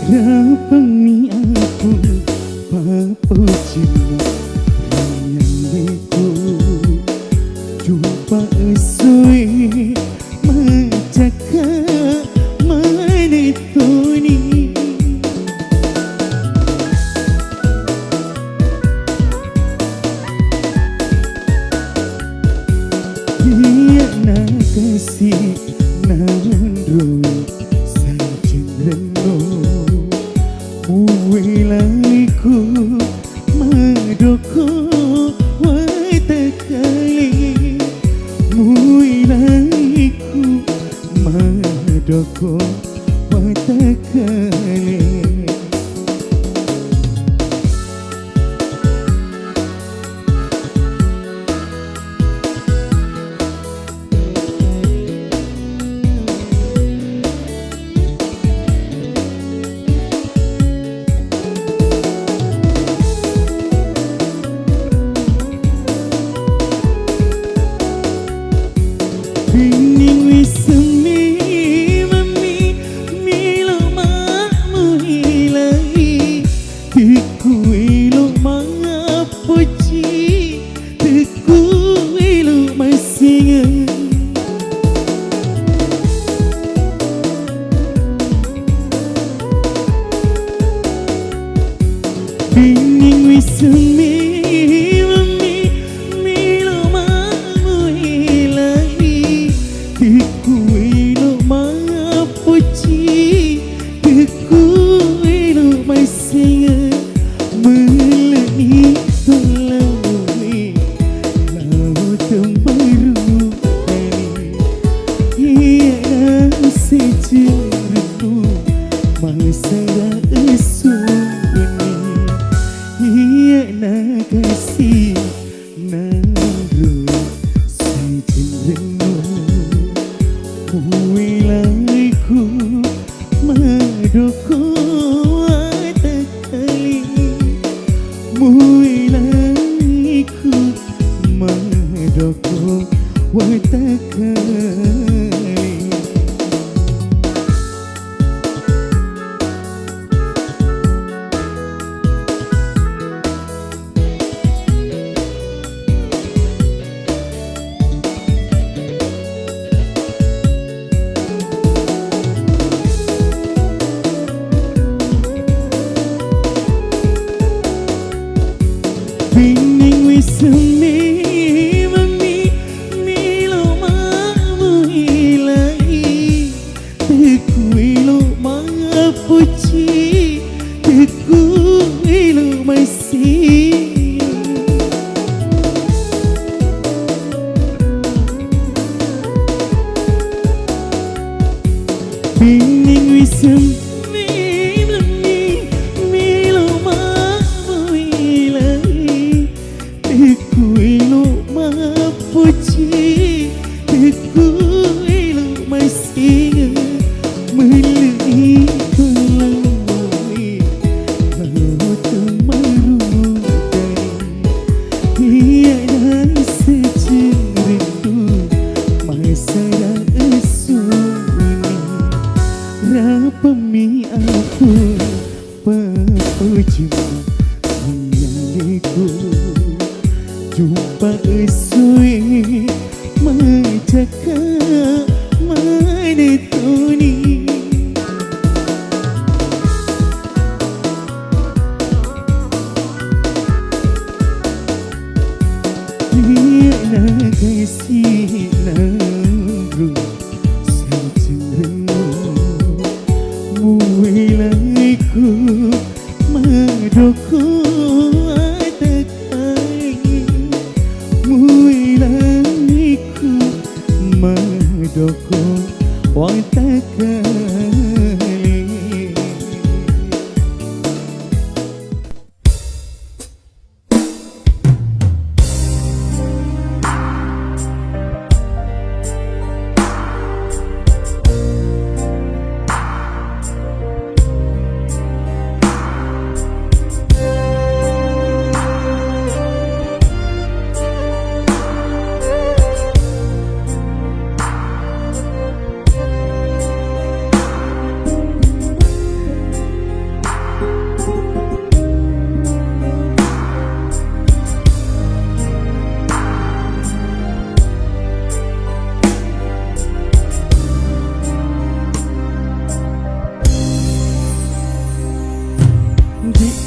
Rapang aku papujimu Rayangiku Jumpa esui Macaka manituni Dia nak kasih Nandro Sajeng reno Uwilaiku Madoko Watakali Uwilaiku Madoko Watakali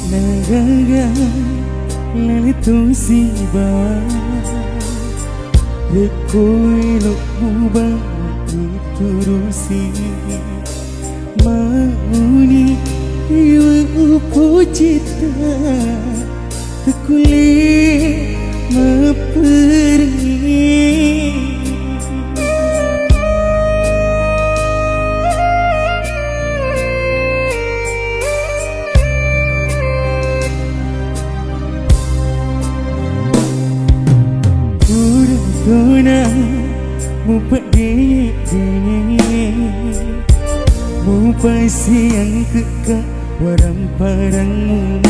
Nagaga lalito si ba Reko'y lukba iturusi Mauni iwa upo cita Tekuli mapergi Tuna mupat dini mupai siang kekak warang parangmu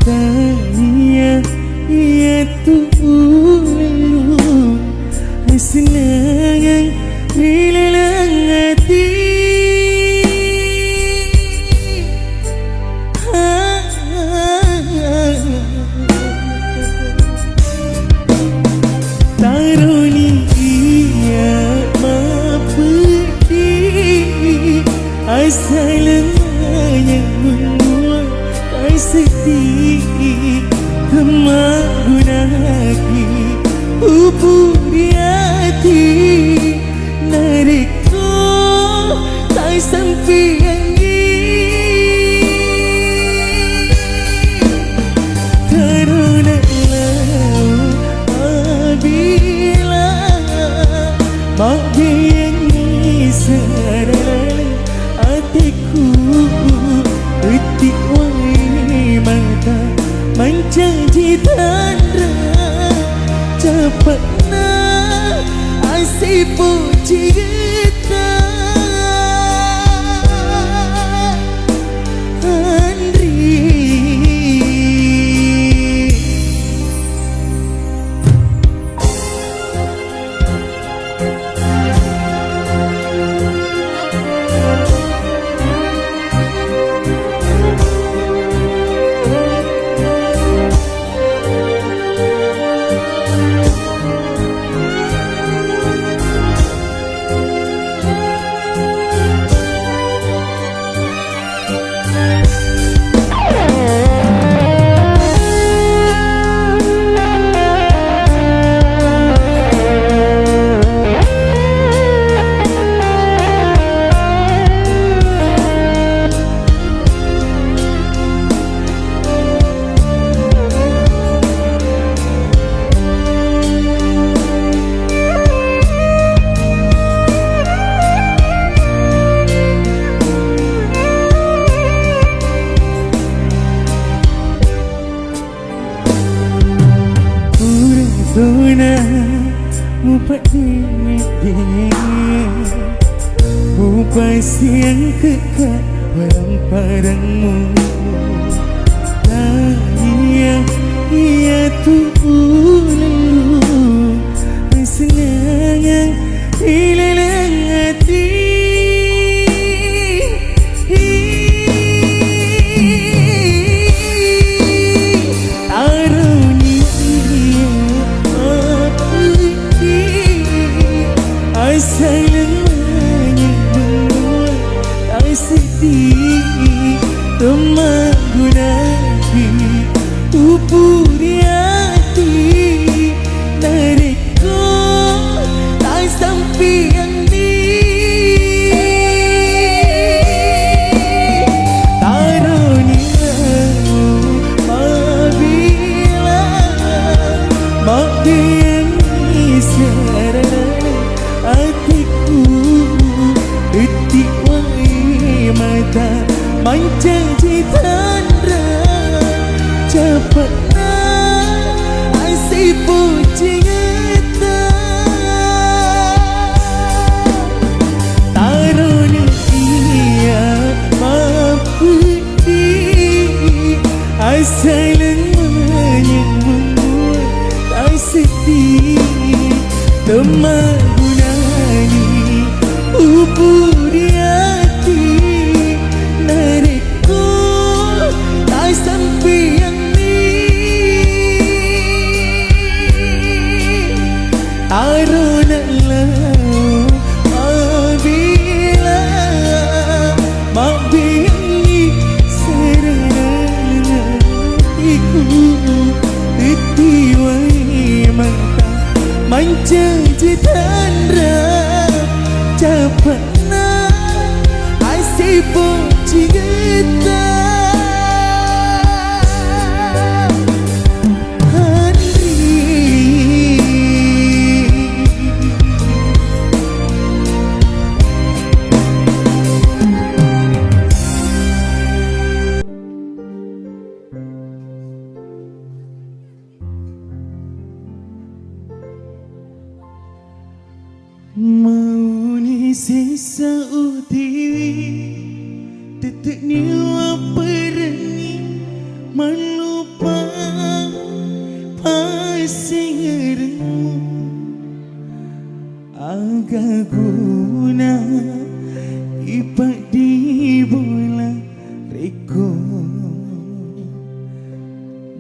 tanya ia tu lalu senang rilang hati Asalnya membuat ay sedih Kemagunaki upuri hati Nariko tak sampai angin Terunalah apabila Mabiangi sadalah hatiku Etik wai mata menjanji tanda Cepatnya asyik puji kita Andri Tuna mupat dini mupai siang kekak warang parangmu Tanya ia tu lalu senang hilang hati Sayangnya membuat ay sedih Kemagunaki upuri hati Nariko tak sampai angin Tarunia apabila mabiangi sarana hatiku etik wai mata menjanji tanda cepatnya asyik puji kita tarunia mampu di asalnya membuat tak sedih Kemagunani upuri hati Nariko tak sampai angin Tarunalah apabila mabiangi sarana menjanji tanra dapat na ai sipo cinta mau ni sisa utiwi tetek ni apa reni melupa pasing remu agak guna ipak di bola reko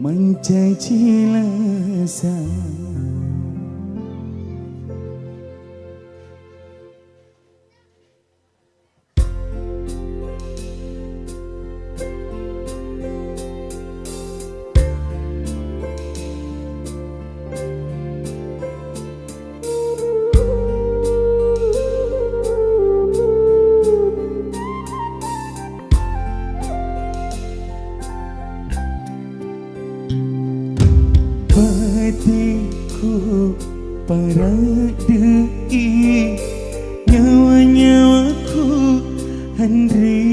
mencaci lasa hatiku paradei nyawa-nyawaku handri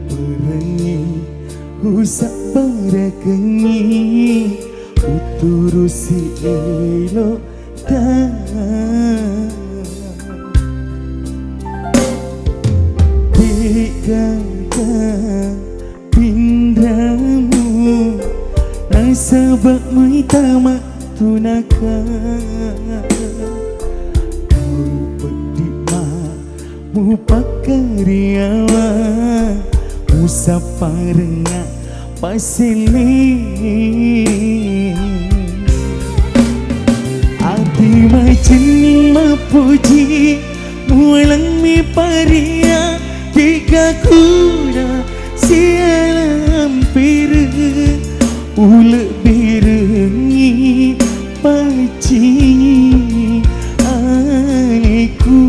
perangi usak barakeni uturusi elok tak dikata pindamu sebab muitama tunaka kau pedima mu pakariawa musapa rengat pasili ati macam mapuji mualang mi paria tiga kuda sialam piru ulek birengi paci aku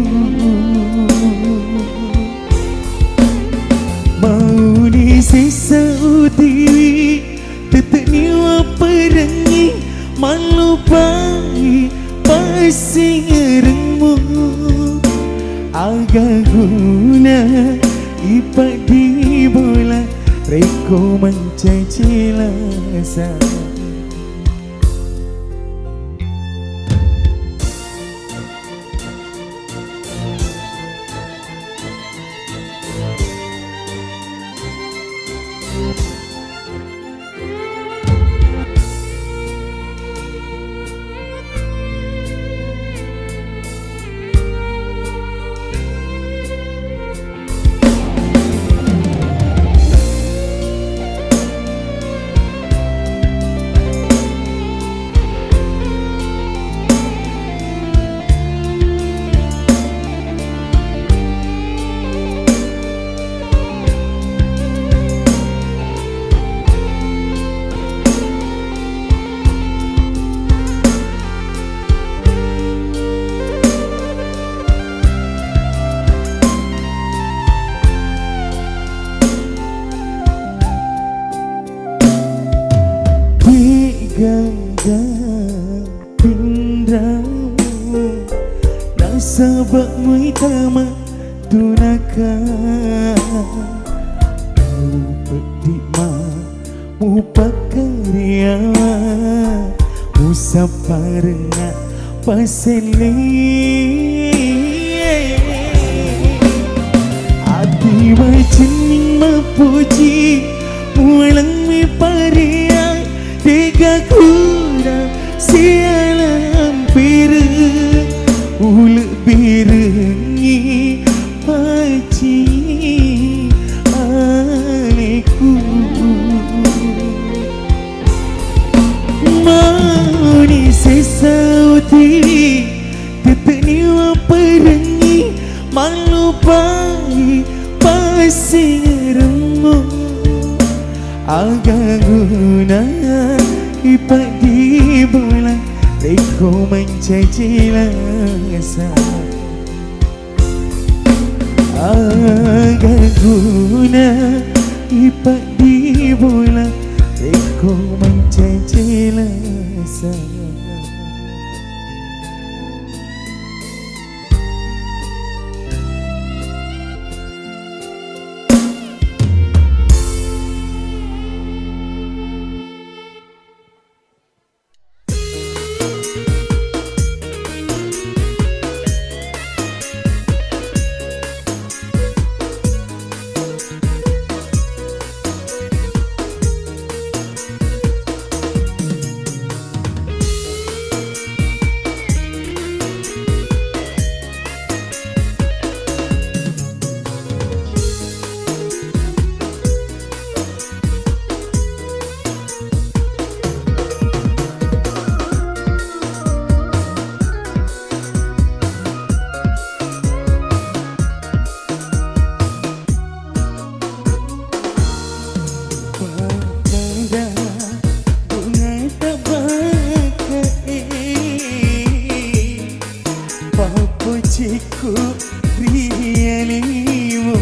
mau di sisa utiwi tetek ni apa rengi melupai pasing remu agak guna ipak di bola reko mencaci lasa ganda pindamu dan sebab muitama tunaka kau pedima mu pakariawa musapa rengat pasili ati macam mapuji mualang mi paria tiga kuda sialam piru ulek birengi paci aku mau ni sisa uti tetek ni apa rengi melupai pasing remu agak guna ipak di bola Reko mencaci rasa Agar guna ipak di bola Reko mencaci rasa Ciku rialimu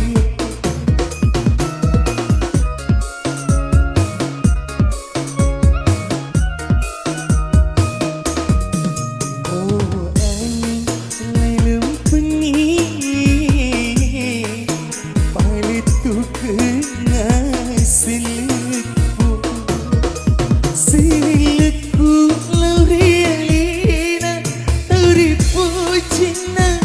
Oh angin selalu pening Palitu kena silitku Silitku laurialina Tauripu cina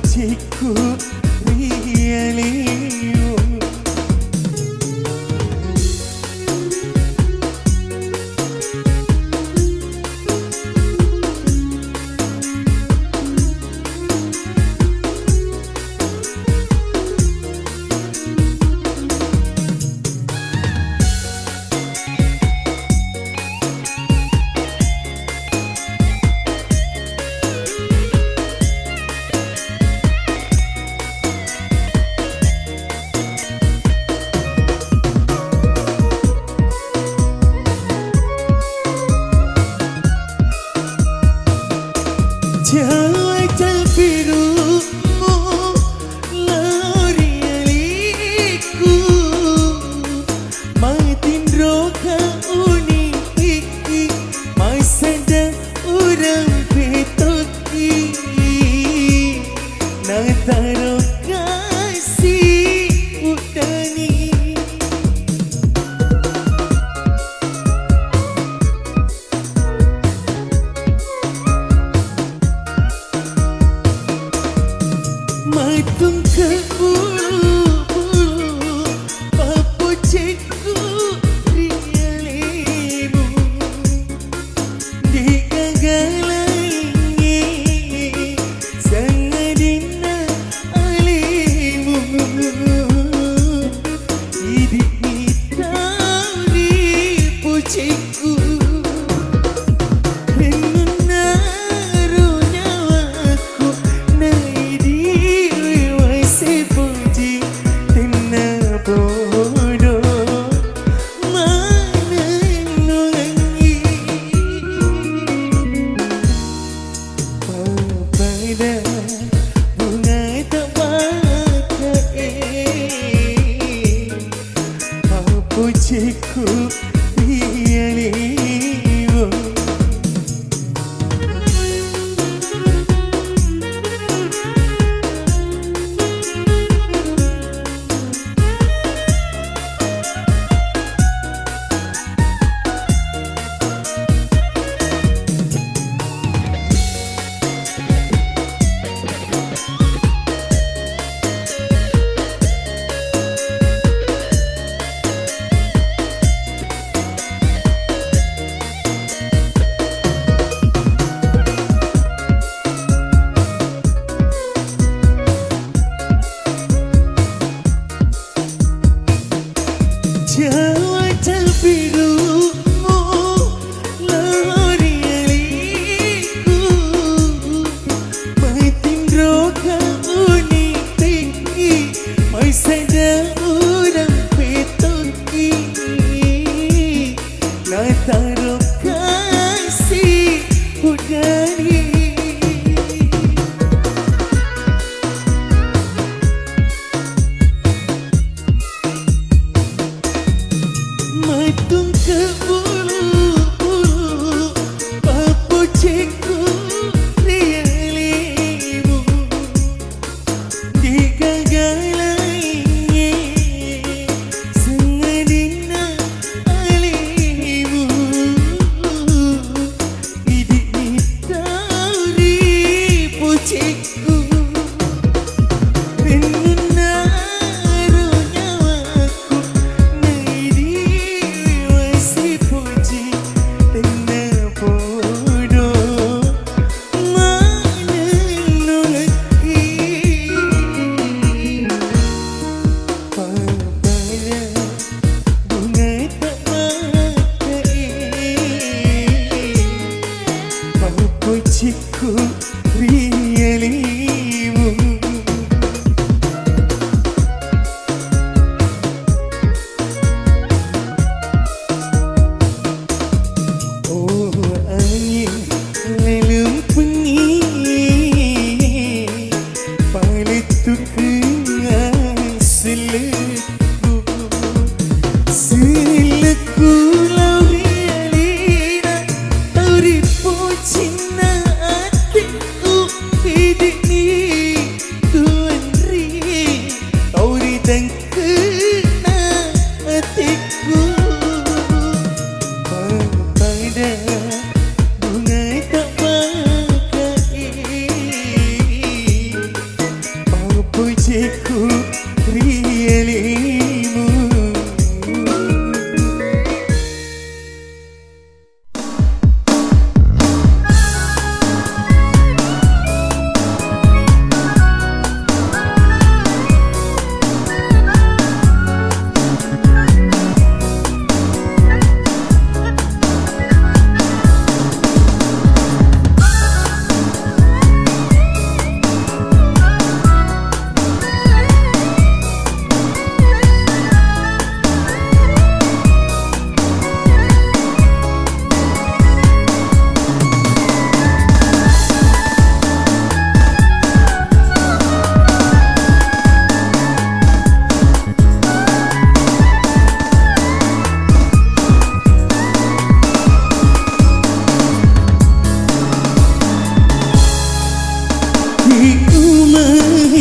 Ciku rialimu Jajal birumu laurialiku Matin roka uniki Masada urang petoki Nataro kasih udani Matung ke bulu Papu ciku rialimu Di gagalangi Sangadina alimu Hidup mitau di puciku Menaruh nyawaku Naidi puji rialimu. Oh angin lelum pengi paletu kenang seleku seleku lau rialina tauripu cinta hatiku hidup ni tuan ri tauri dan kena hatiku pada bunga tak pakai mau pujiku rialimu.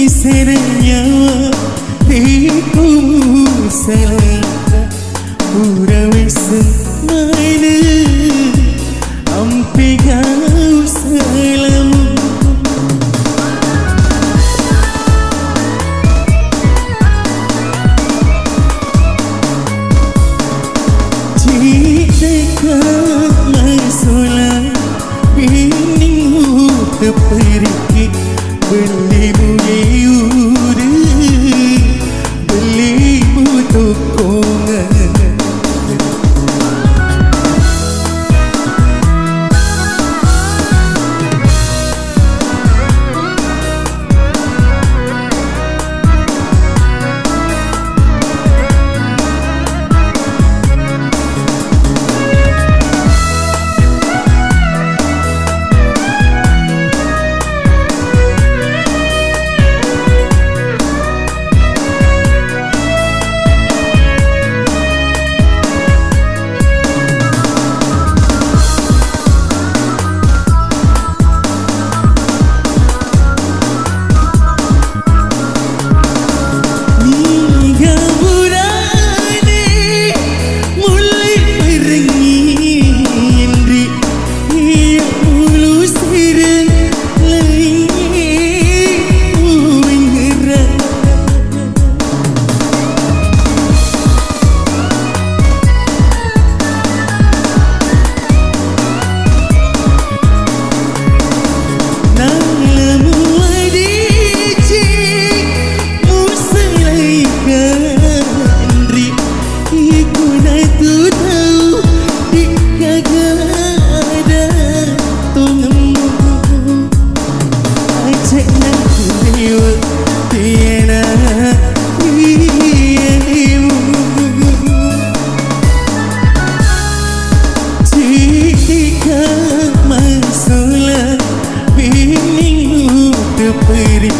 Serenyawa diku selangkah urawi semana ampi kau selamu jika masalah biningmu terpergi belimu liur belimu tokongan Masalah biningmu terperi